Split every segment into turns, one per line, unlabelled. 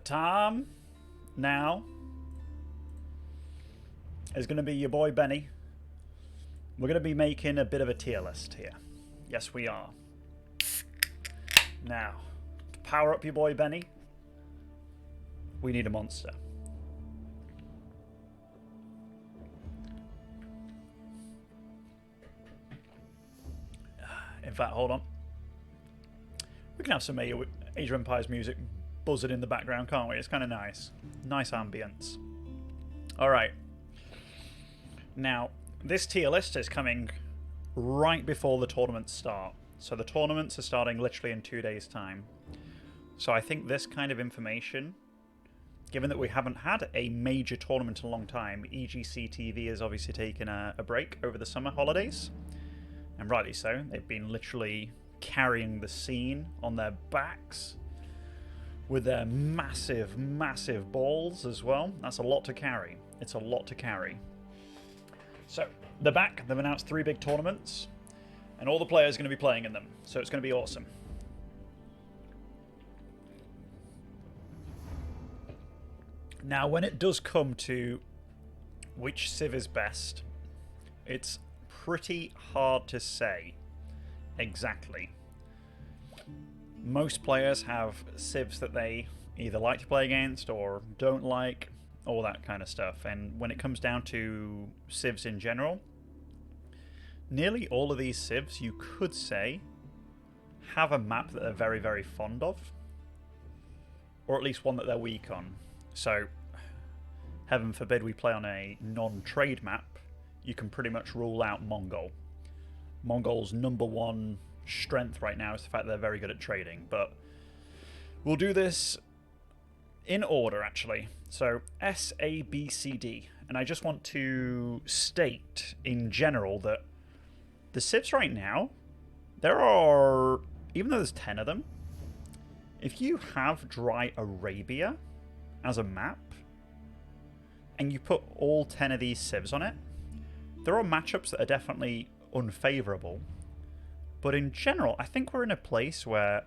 time now is going to be your boy Benny. We're going to be making a bit of a tier list here. Yes, we are. Now, to power up your boy Benny, we need a monster. In fact, hold on. We can have some Age of Empires music buzzing in the background, can't we? It's kind of nice. Nice ambience. Alright. Now, this tier list is coming right before the tournaments start. So the tournaments are starting literally in 2 days' time. So I think this kind of information, given that we haven't had a major tournament in a long time, EGC TV has obviously taken a break over the summer holidays. And rightly so. They've been literally carrying the scene on their backs with their massive, massive balls as well. That's a lot to carry. It's a lot to carry. So, they're back. They've announced 3 big tournaments, and all the players are going to be playing in them. So it's going to be awesome. Now, when it does come to which Civ is best, it's pretty hard to say exactly. Most players have civs that they either like to play against or don't like, all that kind of stuff. And when it comes down to civs in general, nearly all of these civs, you could say, have a map that they're very, very fond of, or at least one that they're weak on. So, heaven forbid we play on a non-trade map, you can pretty much rule out Mongol. Mongol's #1 strength right now is the fact that they're very good at trading, but we'll do this in order, actually. So, S, A, B, C, D. And I just want to state, in general, that the civs right now, there are, even though there's 10 of them, if you have Dry Arabia as a map, and you put all 10 of these civs on it, there are matchups that are definitely unfavourable. But in general, I think we're in a place where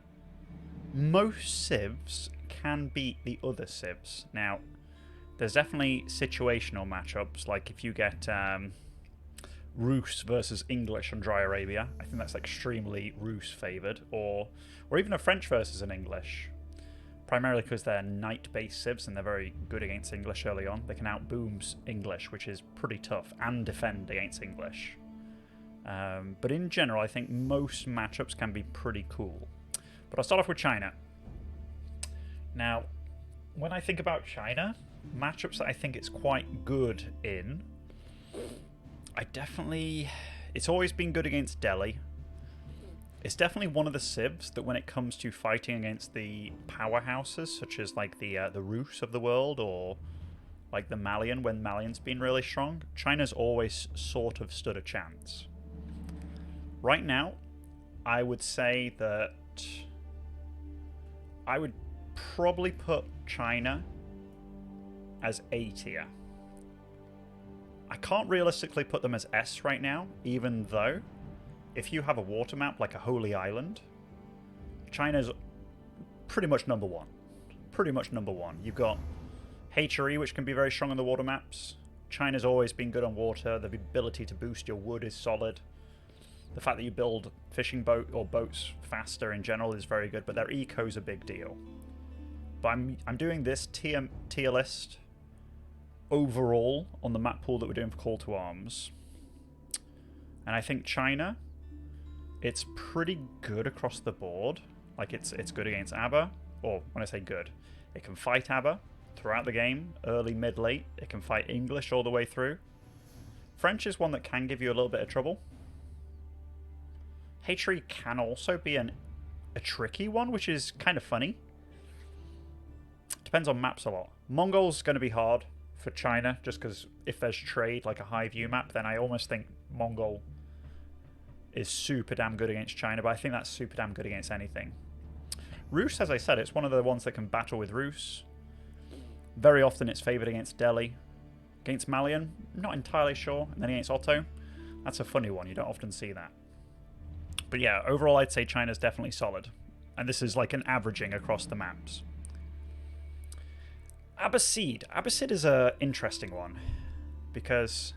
most civs can beat the other civs. Now, there's definitely situational matchups, like if you get Rus versus English on Dry Arabia, I think that's extremely Rus favoured, or even a French versus an English. Primarily because they're knight-based civs and they're very good against English early on. They can outboom English, which is pretty tough, and defend against English. But in general, I think most matchups can be pretty cool. But I'll start off with China. Now, when I think about China, matchups that I think it's quite good in, it's always been good against Delhi. It's definitely one of the civs that when it comes to fighting against the powerhouses, such as like the Rus of the world, or like the Malian, when Malian's been really strong, China's always sort of stood a chance. Right now, I would say that I would probably put China as A tier. I can't realistically put them as S right now, even though if you have a water map like a Holy Island, China's pretty much #1. Pretty much #1. You've got HRE, which can be very strong on the water maps. China's always been good on water. The ability to boost your wood is solid. The fact that you build fishing boat or boats faster in general is very good, but their eco's a big deal. But I'm doing this tier list overall on the map pool that we're doing for Call to Arms. And I think China, it's pretty good across the board. Like, it's good against ABBA, or when I say good, it can fight ABBA throughout the game, early, mid, late. It can fight English all the way through. French is one that can give you a little bit of trouble. HRE can also be a tricky one, which is kind of funny. Depends on maps a lot. Mongol's going to be hard for China, just because if there's trade, like a high view map, then I almost think Mongol is super damn good against China, but I think that's super damn good against anything. Rus, as I said, it's one of the ones that can battle with Rus. Very often it's favoured against Delhi. Against Malian, not entirely sure. And then against Otto, that's a funny one. You don't often see that. But yeah, overall I'd say China's definitely solid. And this is like an averaging across the maps. Abbasid. Abbasid is a interesting one because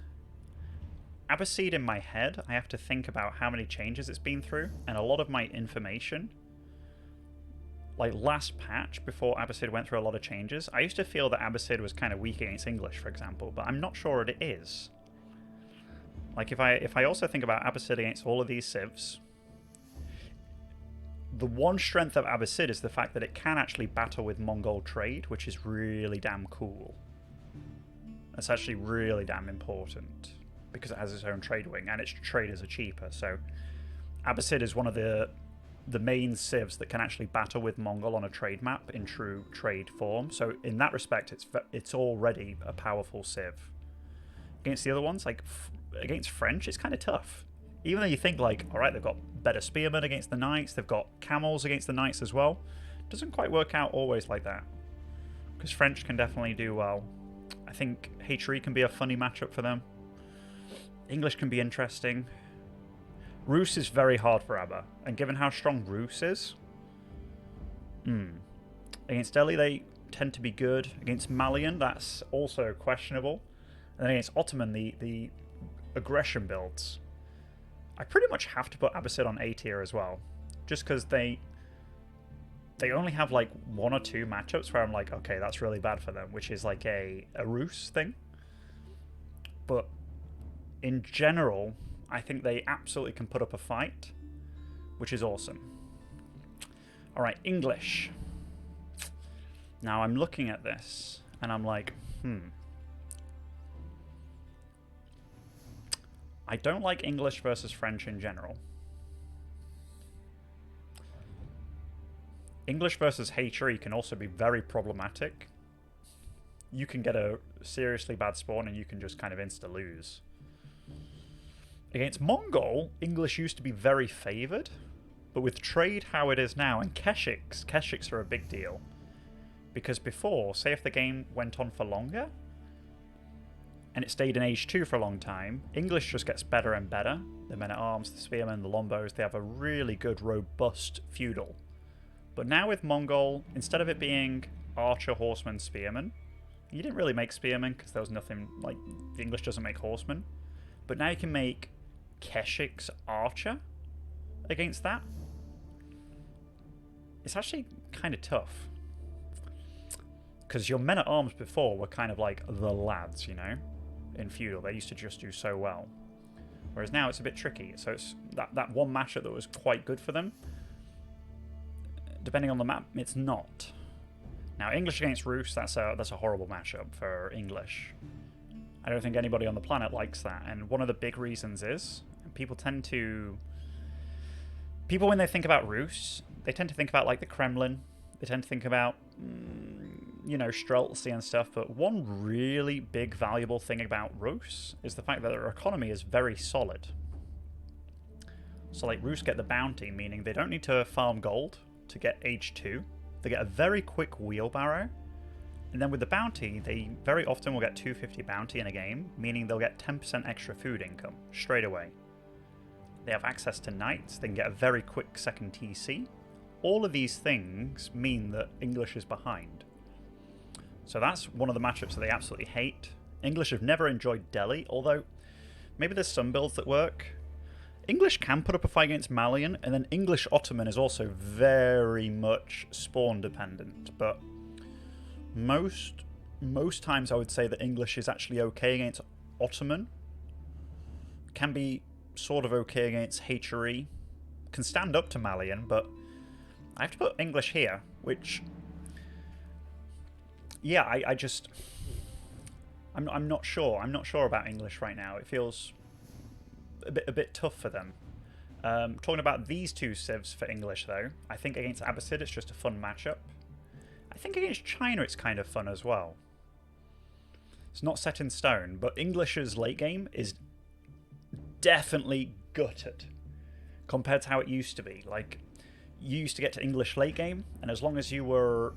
Abbasid in my head, I have to think about how many changes it's been through, and a lot of my information, like last patch before Abbasid went through a lot of changes, I used to feel that Abbasid was kind of weak against English, for example, but I'm not sure it is. Like if I also think about Abbasid against all of these civs, the one strength of Abbasid is the fact that it can actually battle with Mongol trade, which is really damn cool. That's actually really damn important because it has its own trade wing and its traders are cheaper. So Abbasid is one of the main civs that can actually battle with Mongol on a trade map in true trade form. So in that respect, it's already a powerful civ. Against the other ones, like against French, it's kind of tough. Even though you think like, all right, they've got better spearmen against the knights, they've got camels against the knights as well. It doesn't quite work out always like that. Because French can definitely do well. I think Hatchery can be a funny matchup for them. English can be interesting. Rus is very hard for Abba, and given how strong Rus is, against Delhi they tend to be good. Against Malian, that's also questionable. And then against Ottoman, the aggression builds, I pretty much have to put Abbasid on A tier as well, just because they only have like 1 or 2 matchups where I'm like, okay, that's really bad for them, which is like a Rus thing. But in general, I think they absolutely can put up a fight, which is awesome. Alright, English. Now I'm looking at this, and I'm like, I don't like English versus French in general. English versus Hatchery can also be very problematic. You can get a seriously bad spawn and you can just kind of insta-lose. Against Mongol, English used to be very favoured, but with trade how it is now, and Keshiks are a big deal. Because before, say if the game went on for longer, and it stayed in Age 2 for a long time, English just gets better and better. The men-at-arms, the spearmen, the longbows, they have a really good, robust feudal. But now with Mongol, instead of it being archer, horseman, spearman, you didn't really make spearmen because there was nothing, like, the English doesn't make horsemen. But now you can make Keshiks archer against that. It's actually kind of tough. Because your men-at-arms before were kind of like the lads, you know? In feudal, they used to just do so well. Whereas now it's a bit tricky. So it's that one matchup that was quite good for them, depending on the map, it's not. Now, English against Rus, that's a horrible matchup for English. I don't think anybody on the planet likes that. And one of the big reasons is, people when they think about Rus, they tend to think about like the Kremlin. They tend to think about, you know, Streltsy and stuff. But one really big valuable thing about Rus is the fact that their economy is very solid. So like Rus get the bounty, meaning they don't need to farm gold to get Age 2. They get a very quick wheelbarrow. And then with the bounty, they very often will get 250 bounty in a game, meaning they'll get 10% extra food income straight away. They have access to knights, they can get a very quick second TC. All of these things mean that English is behind. So that's one of the matchups that they absolutely hate. English have never enjoyed Delhi, although maybe there's some builds that work. English can put up a fight against Malian, and then English Ottoman is also very much spawn dependent, but most times I would say that English is actually okay against Ottoman. Can be sort of okay against Hatchery. Can stand up to Malian, but I have to put English here, which, yeah, I'm not sure. I'm not sure about English right now. It feels a bit tough for them. Talking about these two civs for English, though, I think against Abbasid it's just a fun matchup. I think against China it's kind of fun as well. It's not set in stone, but English's late game is definitely gutted compared to how it used to be. Like, you used to get to English late game, and as long as you were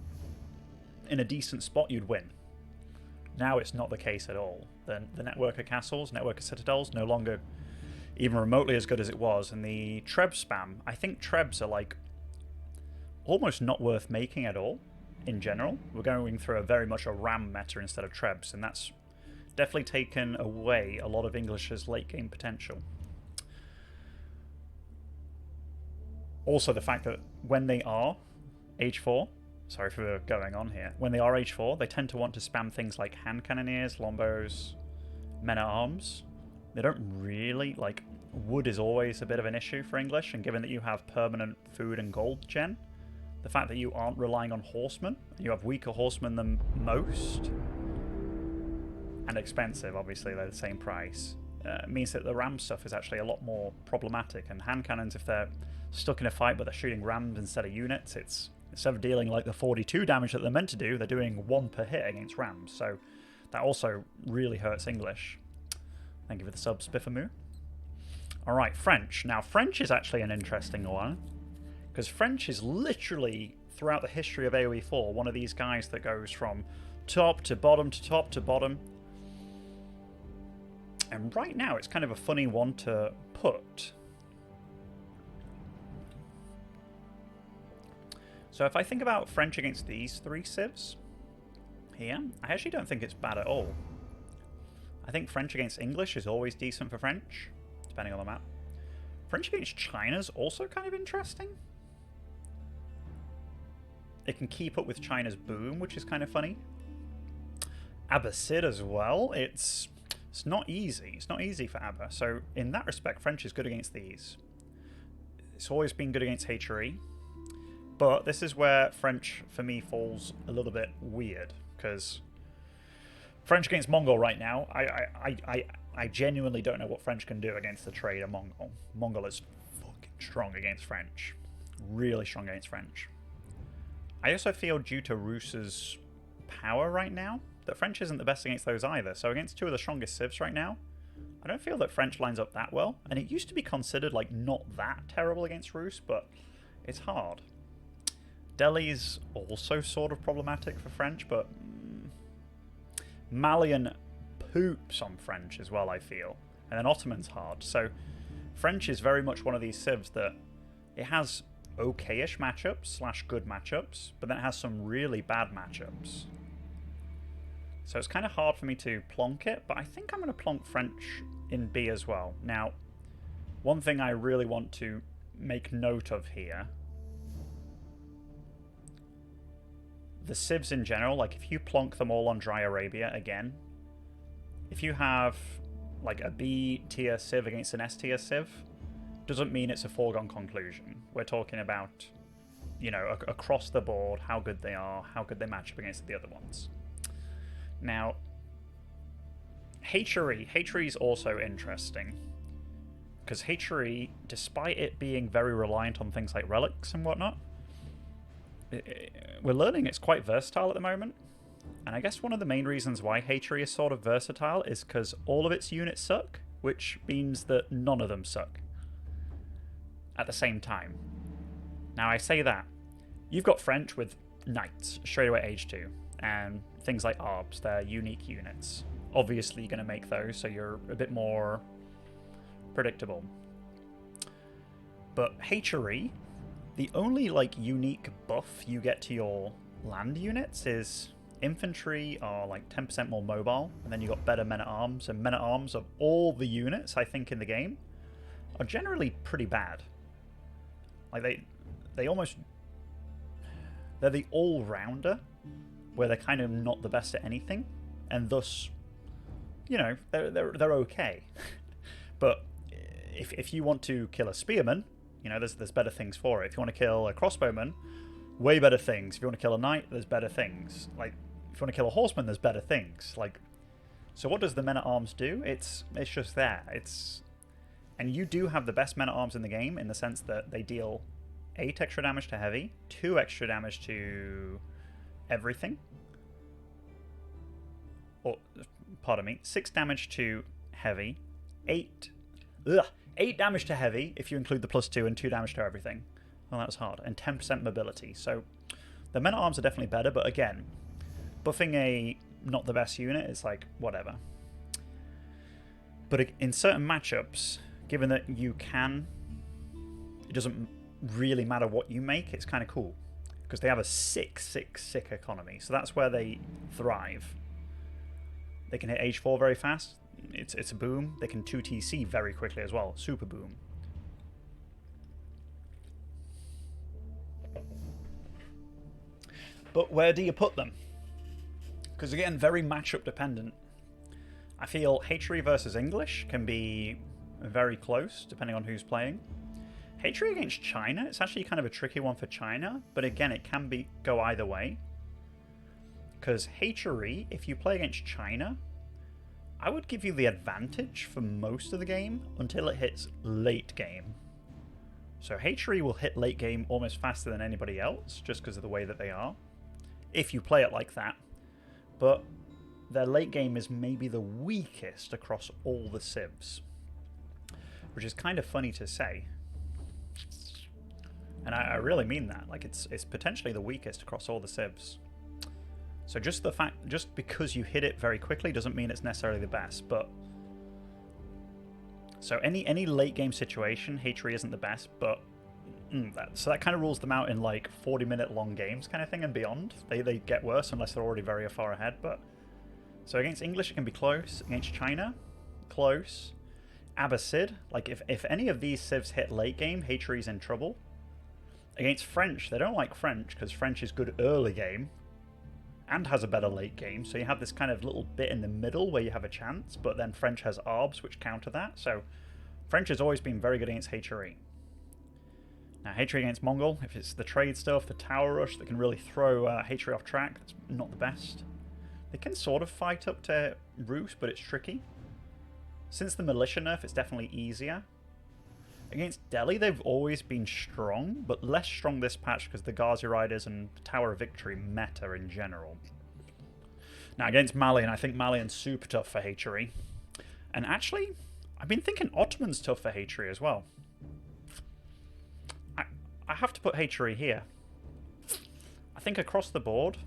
in a decent spot, you'd win. Now it's not the case at all. The network of castles, network of citadels, no longer even remotely as good as it was, and the Treb spam, I think Trebs are like almost not worth making at all. in general. We're going through very much a ram meta instead of trebs, and that's definitely taken away a lot of English's late game potential. Also, the fact that when they are Age 4, sorry for going on here, when they are Age 4, they tend to want to spam things like hand cannoneers, longbows, men-at-arms. They don't really, like, wood is always a bit of an issue for English, and given that you have permanent food and gold gen, the fact that you aren't relying on horsemen, you have weaker horsemen than most, and expensive, obviously they're the same price, means that the ram stuff is actually a lot more problematic, and hand cannons, if they're stuck in a fight but they're shooting rams instead of units, it's instead of dealing like the 42 damage that they're meant to do, they're doing 1 per hit against rams, so that also really hurts English. Thank you for the sub, Spiffamoo. Alright, French. Now, French is actually an interesting one, because French is literally, throughout the history of AoE 4, one of these guys that goes from top to bottom to top to bottom. And right now, it's kind of a funny one to put. So if I think about French against these 3 civs here, I actually don't think it's bad at all. I think French against English is always decent for French, depending on the map. French against China's also kind of interesting. It can keep up with China's boom, which is kind of funny. Abbasid as well. It's not easy. It's not easy for Abba. So in that respect, French is good against these. It's always been good against HRE. But this is where French, for me, falls a little bit weird, because French against Mongol right now, I genuinely don't know what French can do against the trader Mongol. Mongol is fucking strong against French. Really strong against French. I also feel, due to Rus's power right now, that French isn't the best against those either. So against 2 of the strongest civs right now, I don't feel that French lines up that well. And it used to be considered like not that terrible against Rus, but it's hard. Delhi's also sort of problematic for French, but Malian poops on French as well, I feel. And then Ottoman's hard. So French is very much one of these civs that it has okay-ish matchups / good matchups, but then it has some really bad matchups. So it's kind of hard for me to plonk it, but I think I'm going to plonk French in B as well. Now, one thing I really want to make note of here, the civs in general, like if you plonk them all on Dry Arabia again, if you have like a B tier civ against an S tier civ, doesn't mean it's a foregone conclusion. We're talking about, you know, across the board, how good they are, how good they match up against the other ones. Now, HRE is also interesting, because HRE, despite it being very reliant on things like relics and whatnot, we're learning it's quite versatile at the moment. And I guess one of the main reasons why HRE is sort of versatile is because all of its units suck, which means that none of them suck at the same time. Now, I say that. You've got French with Knights, straight away Age 2, and things like ARBs, they're unique units. Obviously, you're going to make those, so you're a bit more predictable. But HRE, the only like unique buff you get to your land units is infantry are like 10% more mobile, and then you got better men-at-arms, and men-at-arms of all the units I think in the game are generally pretty bad. Like they're the all-rounder, where they're kind of not the best at anything, and thus, you know, they're okay. But if you want to kill a spearman, you know, there's better things for it. If you want to kill a crossbowman, way better things. If you want to kill a knight, there's better things. Like, if you want to kill a horseman, there's better things. Like, so what does the men-at-arms do? It's just there. And you do have the best men-at-arms in the game, in the sense that they deal 8 extra damage to heavy, 2 extra damage to everything. Or, pardon me, 6 damage to heavy, 8 damage to heavy, if you include the +2, and 2 damage to everything. Well, that was hard. And 10% mobility. So the men-at-arms are definitely better, but again, buffing a not the best unit is like, whatever. But in certain matchups, given that you can, it doesn't really matter what you make, it's kind of cool. because they have a sick economy. So that's where they thrive. They can hit H4 very fast. It's a boom. They can 2TC very quickly as well. Super boom. But where do you put them? Because again, very matchup dependent. I feel Hatchery versus English can be very close, depending on who's playing. Hatchery against China, it's actually kind of a tricky one for China, but again, it can go either way. Because Hatchery, if you play against China, I would give you the advantage for most of the game until it hits late game. So Hatchery will hit late game almost faster than anybody else, just because of the way that they are, if you play it like that. But their late game is maybe the weakest across all the civs, which is kind of funny to say. And I really mean that. Like, it's potentially the weakest across all the civs. So just because you hit it very quickly doesn't mean it's necessarily the best. But so any late game situation, Hatchery isn't the best. But so that kind of rules them out in like 40-minute long games kind of thing and beyond. They get worse unless they're already very far ahead. But so against English it can be close. Against China, close. Abbasid, like if any of these civs hit late game, Hatchery's in trouble. Against French, they don't like French because French is good early game and has a better late game, so you have this kind of little bit in the middle where you have a chance, but then French has ARBs which counter that, so French has always been very good against Hatchery. Now Hatchery against Mongol, if it's the trade stuff, the tower rush that can really throw Hatchery off track, that's not the best. They can sort of fight up to Rus, but it's tricky. Since the militia nerf, it's definitely easier. Against Delhi, they've always been strong, but less strong this patch because the Ghazi Riders and Tower of Victory meta in general. Now, against Malian, I think Malian's super tough for Hatchery. And actually, I've been thinking Ottoman's tough for Hatchery as well. I have to put Hatchery here. I think across the board,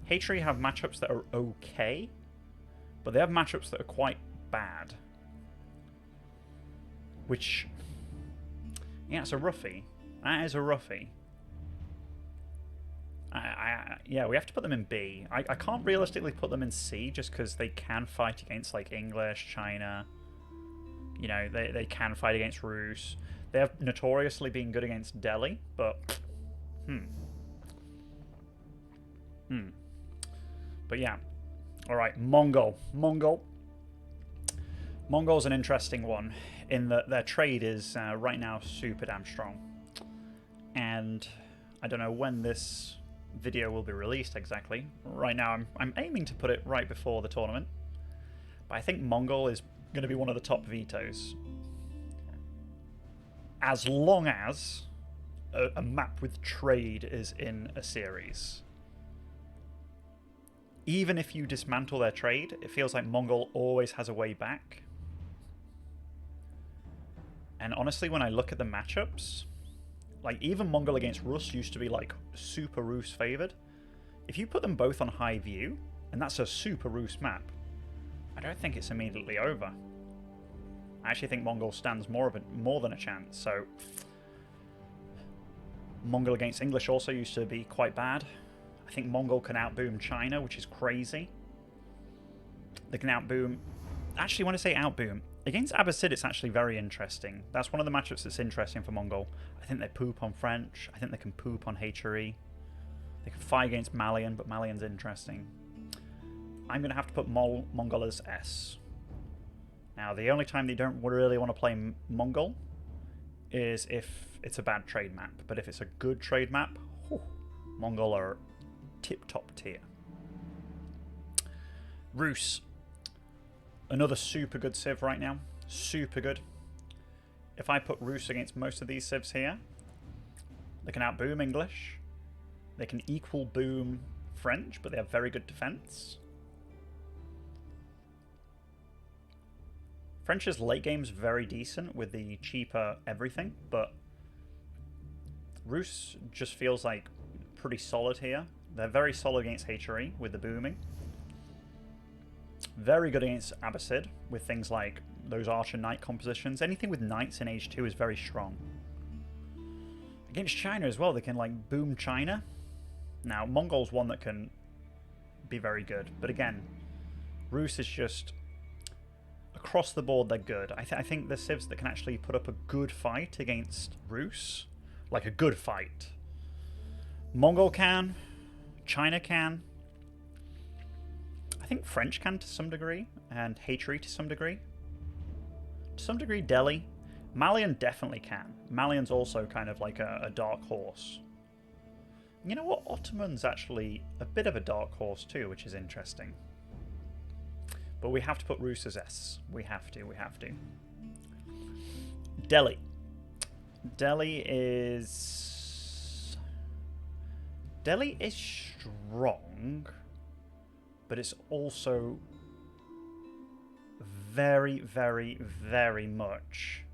Hatchery have matchups that are okay, but they have matchups that are quite bad. Which, yeah, it's a roughie. That is a roughie. Yeah, we have to put them in B. I can't realistically put them in C just because they can fight against like English, China. You know, they can fight against Rus. They have notoriously been good against Delhi, but But yeah. Alright, Mongol's an interesting one in that their trade is right now super damn strong. And I don't know when this video will be released exactly. Right now I'm aiming to put it right before the tournament. But I think Mongol is going to be one of the top vetoes. As long as a map with trade is in a series. Even if you dismantle their trade, it feels like Mongol always has a way back. And honestly, when I look at the matchups, like even Mongol against Rus used to be like super Rus favored. If you put them both on high view, and that's a super Rus map, I don't think it's immediately over. I actually think Mongol stands more than a chance. So Mongol against English also used to be quite bad. I think Mongol can outboom China, which is crazy. They can outboom... Actually, when I say outboom, against Abbasid, it's actually very interesting. That's one of the matchups that's interesting for Mongol. I think they poop on French. I think they can poop on Hatchery. They can fight against Malian, but Malian's interesting. I'm going to have to put Mongol as S. Now, the only time they don't really want to play Mongol is if it's a bad trade map. But if it's a good trade map, Mongol are tip-top tier. Rus. Another super good civ right now. Super good. If I put Rus against most of these civs here, they can outboom English. They can equal boom French, but they have very good defense. French's late game's very decent with the cheaper everything, but Rus just feels like pretty solid here. They're very solid against Hatchery with the booming. Very good against Abbasid with things like those Archer Knight compositions. Anything with Knights in Age 2 is very strong. Against China as well, they can like boom China. Now, Mongol's one that can be very good, but again, Rus is just across the board they're good. I think the civs that can actually put up a good fight against Rus, like a good fight. Mongol can, China can, I think French can to some degree, and Hatri to some degree. To some degree, Delhi. Malian definitely can. Malian's also kind of like a dark horse. You know what? Ottoman's actually a bit of a dark horse too, which is interesting. But we have to put Rus as S. We have to. Delhi. Delhi is strong, but it's also very, very, very much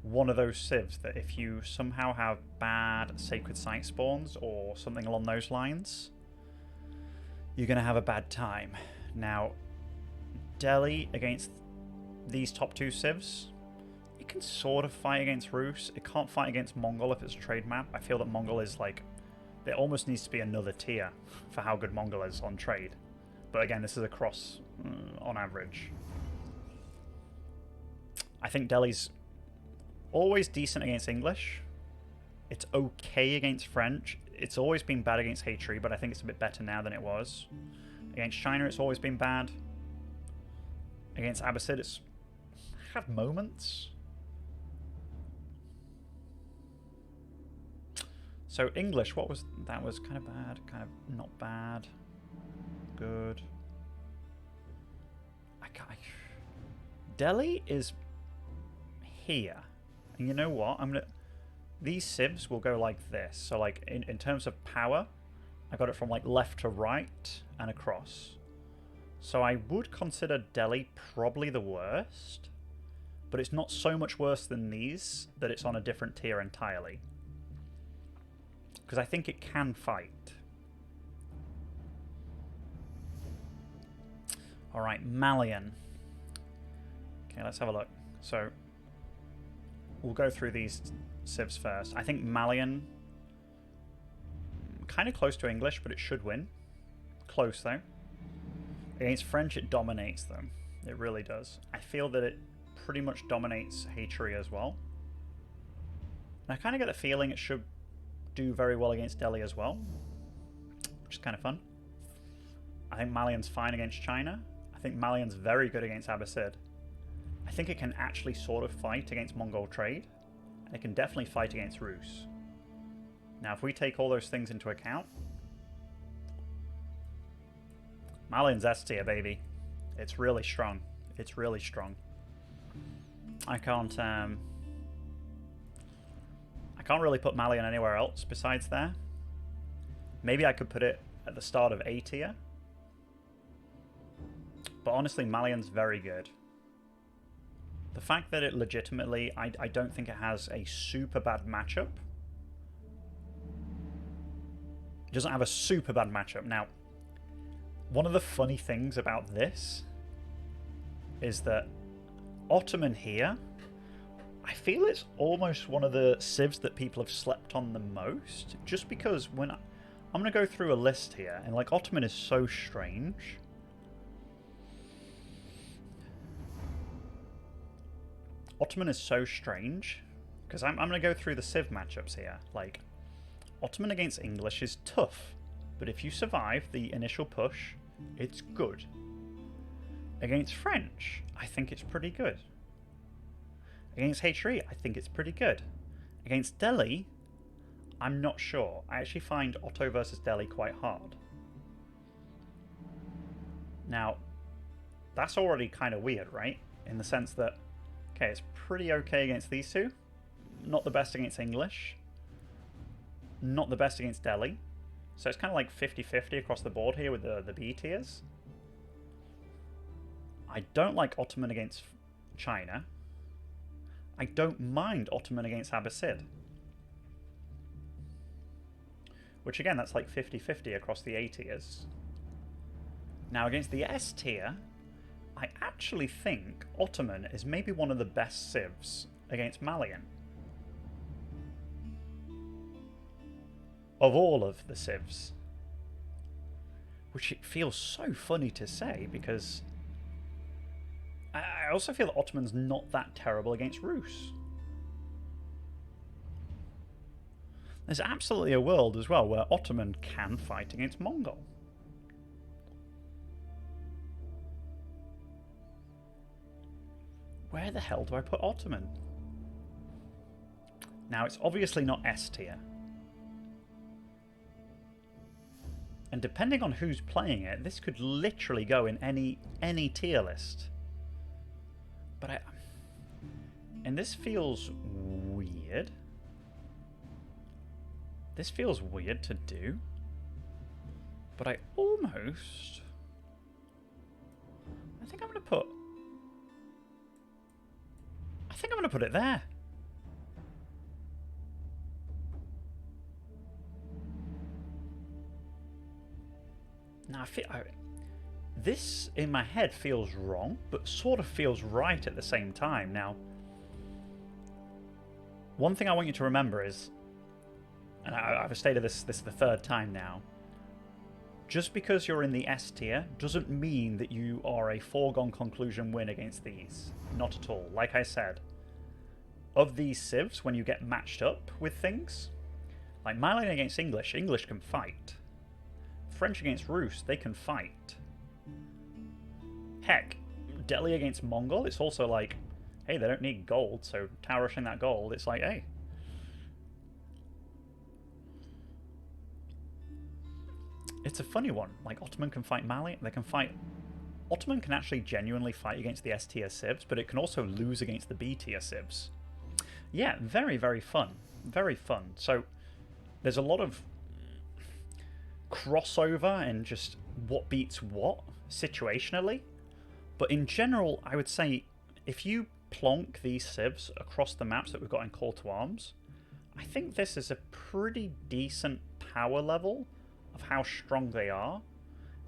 one of those civs that if you somehow have bad sacred site spawns or something along those lines, you're going to have a bad time. Now, Delhi against these top two civs, it can sort of fight against Rus. It can't fight against Mongol if it's a trade map. I feel that Mongol is like, there almost needs to be another tier for how good Mongol is on trade. But again, this is across on average. I think Delhi's always decent against English. It's okay against French. It's always been bad against Hatri, but I think it's a bit better now than it was. Against China, it's always been bad. Against Abbasid, it's had moments. So English, what was that? Was kind of bad, kind of not bad, good. Delhi is here. And you know what? These civs will go like this. So like in terms of power, I got it from like left to right and across. So I would consider Delhi probably the worst, but it's not so much worse than these that it's on a different tier entirely. Because I think it can fight. Alright, Malian. Okay, let's have a look. So we'll go through these civs first. I think Malian, kind of close to English, but it should win. Close, though. Against French, it dominates them. It really does. I feel that it pretty much dominates Hatri as well. And I kind of get the feeling it should do very well against Delhi as well, which is kind of fun. I think Malian's fine against China. I think Malian's very good against Abbasid. I think it can actually sort of fight against Mongol trade. And it can definitely fight against Rus. Now, if we take all those things into account, Malian's S tier, baby. It's really strong. It's really strong. I can't really put Malian anywhere else besides there. Maybe I could put it at the start of A tier. But honestly, Malian's very good. The fact that it legitimately, I don't think it has a super bad matchup. It doesn't have a super bad matchup. Now, one of the funny things about this is that Ottoman here, I feel it's almost one of the civs that people have slept on the most. Just because when I'm going to go through a list here, and like Ottoman is so strange. Ottoman is so strange, because I'm going to go through the civ matchups here. Like, Ottoman against English is tough, but if you survive the initial push, it's good. Against French, I think it's pretty good. Against Hatri, I think it's pretty good. Against Delhi, I'm not sure. I actually find Otto versus Delhi quite hard. Now, that's already kind of weird, right? In the sense that, okay, it's pretty okay against these two. Not the best against English. Not the best against Delhi. So it's kind of like 50-50 across the board here with the B tiers. I don't like Ottoman against China. I don't mind Ottoman against Abbasid. Which again, that's like 50-50 across the A tiers. Now against the S tier, I actually think Ottoman is maybe one of the best civs against Malian. of all of the civs. Which it feels so funny to say, because I also feel that Ottoman's not that terrible against Rus. There's absolutely a world as well where Ottoman can fight against Mongol. Where the hell do I put Ottoman? Now, it's obviously not S tier. And depending on who's playing it, this could literally go in any tier list. But and this feels weird. This feels weird to do. But I think I'm going to put... I think I'm going to put it there. Now, this in my head feels wrong, but sort of feels right at the same time. Now, one thing I want you to remember is, and I've stated this the third time now, just because you're in the S tier doesn't mean that you are a foregone conclusion win against these. Not at all. Like I said, of these civs, when you get matched up with things, like Malian against English, English can fight. French against Rus, they can fight. Heck, Delhi against Mongol, it's also like, hey, they don't need gold, so tower rushing that gold, it's like, hey. It's a funny one. Like, Ottoman can fight Mali, they can fight... Ottoman can actually genuinely fight against the S tier civs, but it can also lose against the B tier civs. Yeah, very, very fun. Very fun. So, there's a lot of crossover and just what beats what situationally, but in general I would say if you plonk these civs across the maps that we've got in Call to Arms, I think this is a pretty decent power level of how strong they are,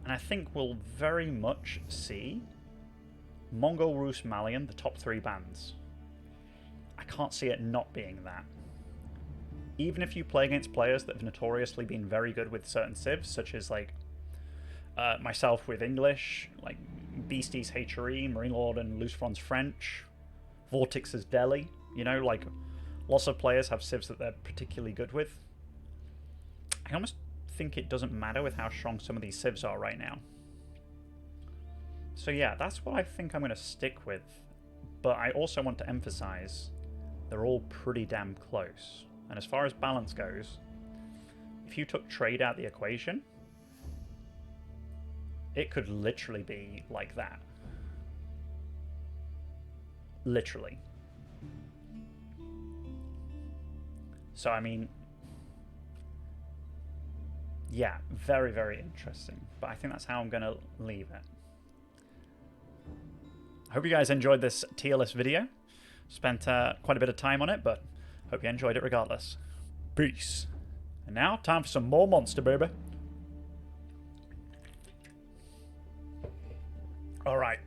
and I think we'll very much see Mongol, Rus, Malian, the top 3 bands. I can't see it not being that. Even if you play against players that have notoriously been very good with certain civs, such as like myself with English, like Beastie's HRE, Marine Lord and Lucifron's French, Vortix's Delhi, you know, like lots of players have civs that they're particularly good with. I almost think it doesn't matter with how strong some of these civs are right now. So yeah, that's what I think I'm going to stick with, but I also want to emphasize they're all pretty damn close. And as far as balance goes, if you took trade out the equation, it could literally be like that. Literally. So, I mean, yeah, very, very interesting. But I think that's how I'm going to leave it. I hope you guys enjoyed this tier list video. Spent quite a bit of time on it, but hope you enjoyed it regardless. Peace. And now, time for some more Monster, baby. Alright.